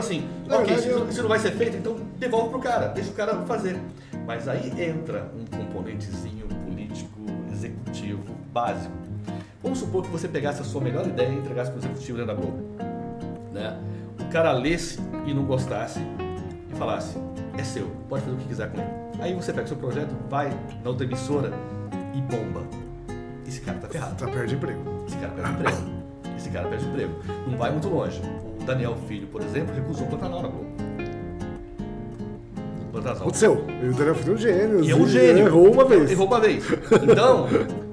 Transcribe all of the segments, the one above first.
assim, ok, se não vai ser feito, então devolve pro cara, deixa o cara fazer. Mas aí entra um componentezinho político, executivo, básico. Vamos supor que você pegasse a sua melhor ideia e entregasse pro executivo dentro da Globo, né? O cara lesse e não gostasse e falasse, é seu, pode fazer o que quiser com ele. Aí você pega o seu projeto, vai na outra emissora e bomba. Esse cara tá ferrado. Perde emprego. Esse cara perde emprego. Não vai muito longe. O Daniel Filho, por exemplo, recusou o Pantanal na Globo. Aconteceu. E o Daniel Filho é um gênio. E é um gênio. Errou uma vez. Então,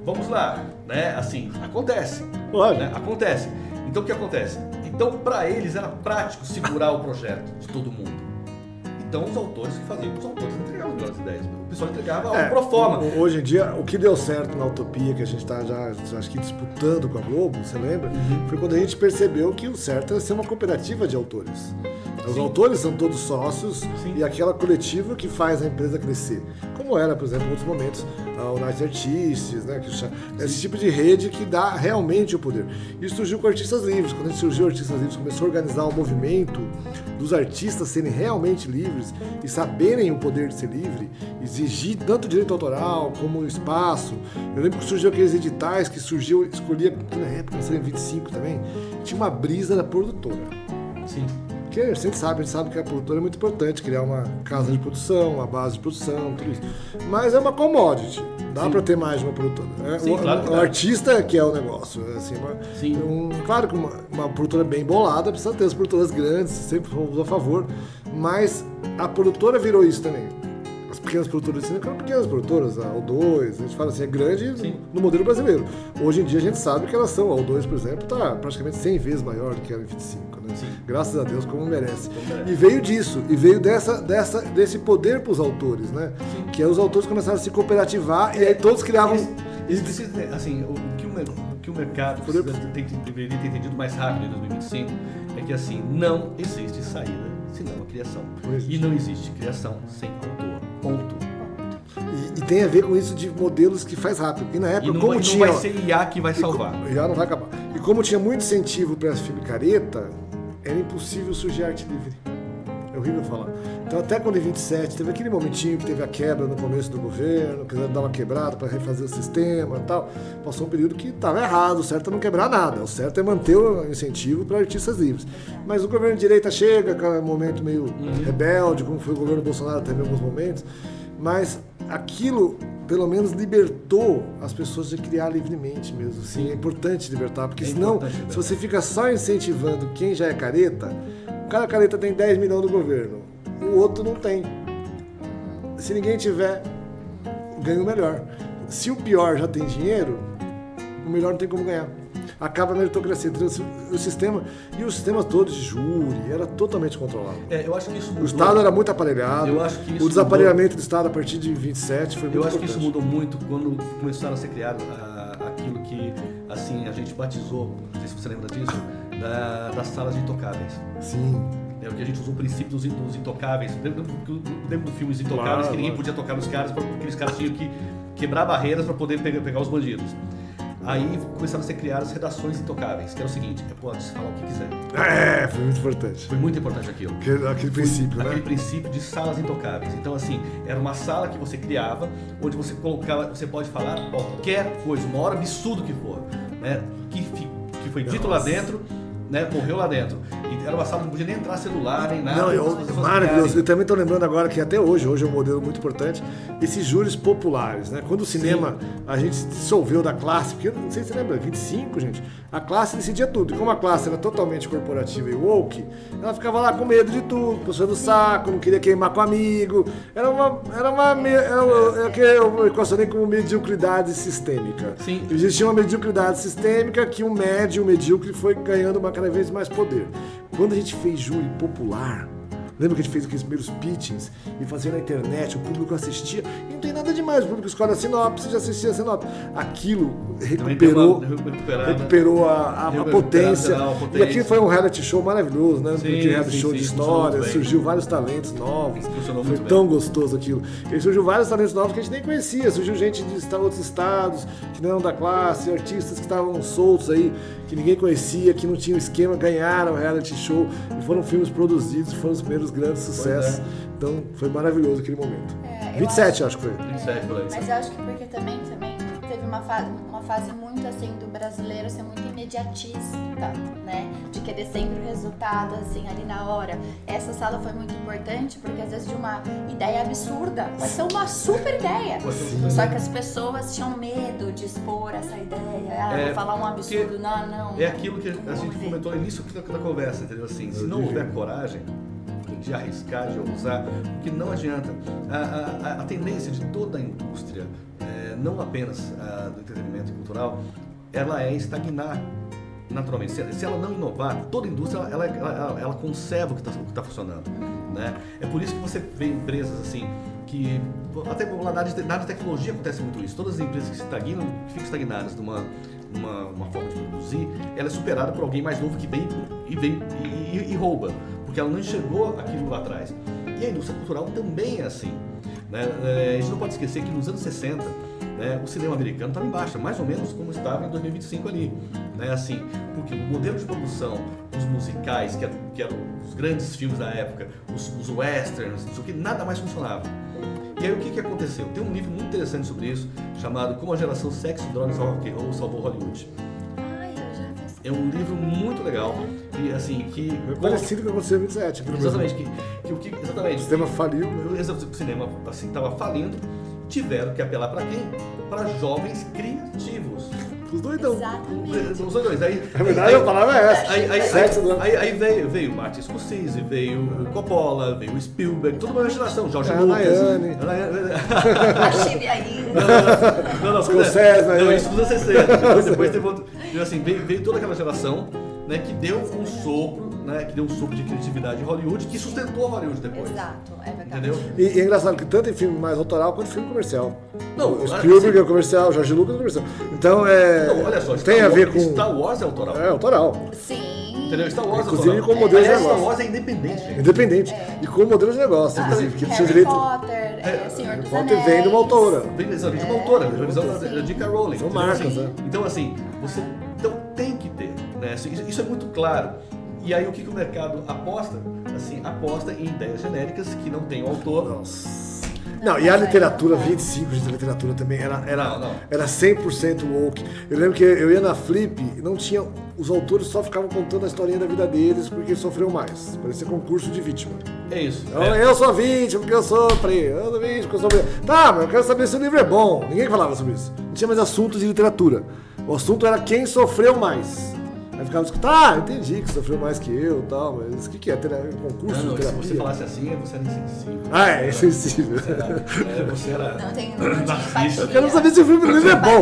vamos lá. Né? Assim, acontece. Né? Acontece. Então, o que acontece? Então, para eles era prático segurar o projeto de todo mundo. Então, os autores que faziam, os autores entregavam as melhores ideias. O pessoal entregava algo pro forma. Hoje em dia, o que deu certo na Utopia, que a gente está já, acho que disputando com a Globo, você lembra? Foi quando a gente percebeu que o certo era ser uma cooperativa de autores. Os autores são todos sócios e aquela coletiva que faz a empresa crescer. Como era, por exemplo, em outros momentos, o Night Artists, né? Esse tipo de rede que dá realmente o poder. Isso surgiu com Artistas Livres. Quando a gente surgiu Artistas Livres, começou a organizar o movimento dos artistas serem realmente livres e saberem o poder de ser livre, exigir tanto direito autoral como espaço. Eu lembro que surgiu aqueles editais que escolhia, na época, não sei, em 25 também, tinha uma brisa da produtora. Sim. Que a gente sabe que a produtora é muito importante, criar uma casa de produção, uma base de produção, tudo isso. Mas é uma commodity, dá para ter mais de uma produtora. O artista que é o negócio. Assim, claro que uma produtora bem bolada precisa ter as produtoras grandes, sempre fomos a favor, mas a produtora virou isso também. As pequenas produtoras de cinema eram pequenas produtoras, a O2, a gente fala assim, é grande no modelo brasileiro. Hoje em dia a gente sabe que elas são, a O2, por exemplo, está praticamente 100 vezes maior do que a 25, né? Graças a Deus, como merece. E veio disso, e veio desse poder para os autores, né? Que os autores começaram a se cooperativar e aí todos criavam... Assim, o que o mercado deveria ter entendido mais rápido em 2025 é que assim, não existe saída senão a criação. E não existe criação sem autor. Ponto. E tem a ver com isso de modelos que faz rápido. E na época, não vai ser IA que vai salvar. IA não vai acabar. E como tinha muito incentivo para esse filme careta, era impossível surgir arte livre. É horrível falar. Então até quando em 27 teve aquele momentinho que teve a quebra no começo do governo, quiseram dar uma quebrada para refazer o sistema e tal, passou um período que estava errado, o certo é não quebrar nada, o certo é manter o incentivo para artistas livres. Mas o governo de direita chega, que é um momento meio rebelde, como foi o governo Bolsonaro também em alguns momentos, mas aquilo pelo menos libertou as pessoas de criar livremente mesmo. Assim, é importante libertar, porque senão, se você fica só incentivando quem já é careta, o cara careta tem 10 milhões do governo, o outro não tem. Se ninguém tiver, ganha o melhor. Se o pior já tem dinheiro, o melhor não tem como ganhar. Acaba a meritocracia. O sistema todo de júri era totalmente controlado. Eu acho que isso mudou. O Estado era muito aparelhado. Eu acho que isso o desaparelhamento do Estado a partir de 27 foi muito importante. Eu acho que isso mudou muito quando começaram a ser criado aquilo que assim, a gente batizou, não sei se você lembra disso, das salas de intocáveis. Sim. É o que a gente usou o princípio dos intocáveis. Lembra do filme Os Intocáveis, que ninguém podia tocar nos caras, porque aqueles caras tinham que quebrar barreiras para poder pegar os bandidos. Aí começaram a ser criadas redações intocáveis, que era o seguinte, pode falar o que quiser. Foi muito importante. Foi muito importante aquilo. Aquele princípio, né? Aquele princípio de salas intocáveis. Então, assim, era uma sala que você criava, onde você colocava, você pode falar qualquer coisa, o maior absurdo que for, né? Que foi dito lá dentro, né? Morreu lá dentro. E era uma sala que não podia nem entrar celular, nem nada. Não, maravilhoso. Eu também estou lembrando agora que até hoje é um modelo muito importante, esses júris populares, né? Quando o cinema, a gente se dissolveu da classe, porque eu não sei se você lembra, 25, gente, a classe decidia tudo. E como a classe era totalmente corporativa e woke, ela ficava lá com medo de tudo, puxando o saco, não queria queimar com amigo. Eu equacionei como mediocridade sistêmica. Sim. Existia uma mediocridade sistêmica que o médio, o medíocre foi ganhando cada vez mais poder. Quando a gente fez júri popular, lembra que a gente fez aqueles primeiros pitchings e fazia na internet, o público assistia, e não tem nada demais, o público escolhe a sinopse, já assistia a sinopse. Aquilo recuperou a potência. E aqui foi um reality show maravilhoso, né? Reality show de histórias, surgiu vários talentos novos. Foi tão gostoso aquilo. E surgiu vários talentos novos que a gente nem conhecia, surgiu gente de outros estados, que não eram da classe, artistas que estavam soltos aí, que ninguém conhecia, que não tinha esquema, ganharam reality show e foram filmes produzidos, foram os primeiros grandes sucessos. Então foi maravilhoso aquele momento. 27, acho que foi. 27, por aí. Mas eu acho que porque também teve uma fase muito assim do brasileiro ser muito imediatista, né? De querer sempre o resultado assim ali na hora. Essa sala foi muito importante porque às vezes de uma ideia absurda pode ser uma super ideia. Só que as pessoas tinham medo de expor essa ideia. Vou falar um absurdo, não. É aquilo que a gente comentou no início da conversa, entendeu? Assim, se não houver coragem de arriscar, de ousar, porque não adianta. A tendência de toda a indústria, não apenas do entretenimento cultural, ela é estagnar naturalmente. Se ela não inovar, toda a indústria ela conserva o que está funcionando, né? É por isso que você vê empresas assim que até na área de tecnologia acontece muito isso. Todas as empresas que se estagnam, que ficam estagnadas numa forma de produzir, ela é superada por alguém mais novo que vem e rouba, porque ela não enxergou aquilo lá atrás. E a indústria cultural também é assim, né? A gente não pode esquecer que nos anos 60, né, o cinema americano estava em baixa, mais ou menos como estava em 2025 ali, né? Assim, porque o modelo de produção, os musicais, que eram os grandes filmes da época, os westerns, não sei o que, nada mais funcionava. E aí o que aconteceu? Tem um livro muito interessante sobre isso, chamado Como a Geração Sexo, Drogas e Rock and Roll Salvou Hollywood. É um livro muito legal e assim que parecido com o que aconteceu em 27. Exatamente, exatamente. O sistema faliu, né? O cinema assim estava falindo, tiveram que apelar para quem? Para jovens criativos. Os doidão. Exatamente. Os dois. Aí, a verdade, a palavra é essa. Aí veio o Martin Scorsese, veio o Coppola, veio o Spielberg, toda uma geração, George Lucas. A Chive ainda. Não, Scorsese, não, isso dos anos 60. Depois teve outro. Assim, veio toda aquela geração, né, que deu um sopro, né, que deu um sopro de criatividade em Hollywood, que sustentou a Hollywood depois. Exato, é verdade. Entendeu? E é engraçado que tanto em filme mais autoral quanto em filme comercial. Não, o Spielberg é comercial, o George Lucas é comercial. Então Não, olha só, tem a ver com Star Wars é autoral. É autoral. Sim. Entendeu? Star Wars Inclusive é autoral. com modelo de Star negócio. Wars é independente. Gente. Independente. E com modelo de negócio, inclusive. Que tinha Harry direito. Potter, Senhor dos Potter Anéis. vem de uma autora. Vem de uma autora, a visão da J.K. Rowling. São marcas, né? Então assim, você tem que ter, né? Isso é muito claro. E aí o que o mercado aposta? Assim, aposta em ideias genéricas que não tem o autor. Nossa. Não, e a literatura, 25 de literatura também, era 100% woke. Eu lembro que eu ia na Flip e não tinha... Os autores só ficavam contando a historinha da vida deles porque sofreu mais. Parecia concurso de vítima. É isso. Então, eu sou vítima porque eu sofri. Eu sou vítima porque eu sofri. Tá, mas eu quero saber se o livro é bom. Ninguém falava sobre isso. Não tinha mais assuntos de literatura. O assunto era quem sofreu mais. Aí ficava discutindo, entendi que sofreu mais que eu e tal, mas o que é? Concurso de terapia? Se você falasse assim, você era insensível. É insensível. Você era Não tinha empatia. Eu quero saber se o livro é bom.